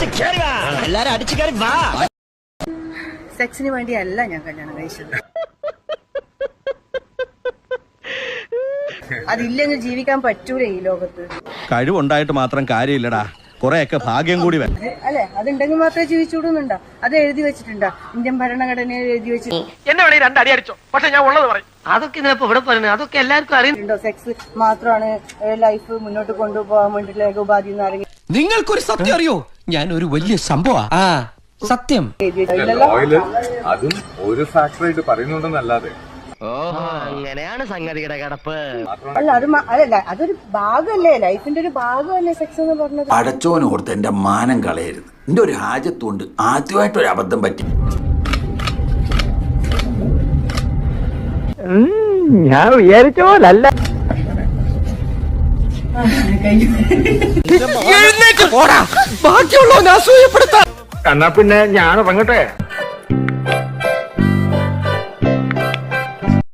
എല്ലാരും അടിച്ചു കയറി വാ. സെക്സിന് വേണ്ടിയല്ല ഞാൻ കല്യാണം കഴിച്ചത്. അതില്ലെങ്കിൽ ജീവിക്കാൻ പറ്റൂല ഈ ലോകത്ത്. കഴിവുണ്ടായിട്ട് മാത്രം കാര്യമില്ലടാ, കുറെയൊക്കെ ഭാഗ്യം കൂടി വേണം. അല്ലെ, അതുണ്ടെങ്കിൽ മാത്രമേ ജീവിച്ചൂടുന്നുണ്ടോ? അത് എഴുതി വെച്ചിട്ടുണ്ടോ? ഇന്ത്യൻ ഭരണഘടനയിൽ എഴുതി വെച്ചിട്ടുണ്ടോ? എന്നെ വേണേ രണ്ടടി അടിച്ചോ, പക്ഷെ ഞാൻ ഉള്ളത് പറയും. അതൊക്കെ ഇതിപ്പോ ഇവിടെ പറയുന്നത് അതൊക്കെ എല്ലാവർക്കും അറിയുന്നുണ്ടോ? സെക്സ് മാത്രമാണ് ലൈഫ് മുന്നോട്ട് കൊണ്ടുപോകാൻ വേണ്ടിയിട്ടുള്ള ഉപാധി എന്ന് അറിയാം. നിങ്ങൾക്കൊരു സത്യം അറിയോ? ഞാൻ ഒരു വലിയ സംഭവം സത്യം അതും ഒരു ഫാക്ടറായിട്ട് പറയുന്നുണ്ടെന്നല്ലാതെ. അങ്ങനെയാണ് സംഗതിയുടെ കിടപ്പ്. അല്ല, അതല്ല, അതൊരു ഭാഗമല്ലേ, ലൈഫിന്റെ ഒരു ഭാഗമല്ലേ സെക്സ് എന്ന് പറഞ്ഞത്. അടച്ചോനോർത്ത് എന്റെ മാനം കളയരുത്. എന്റെ ഒരു ഹാജത്തുകൊണ്ട് ആദ്യമായിട്ടൊരു അബദ്ധം പറ്റി. ഞാൻ വിചാരിച്ച പോലല്ല. ബാക്കിയുള്ളവനെ അസൂയപ്പെടുത്താൻ. എന്നാ പിന്നെ ഞാൻ ഇറങ്ങട്ടെ.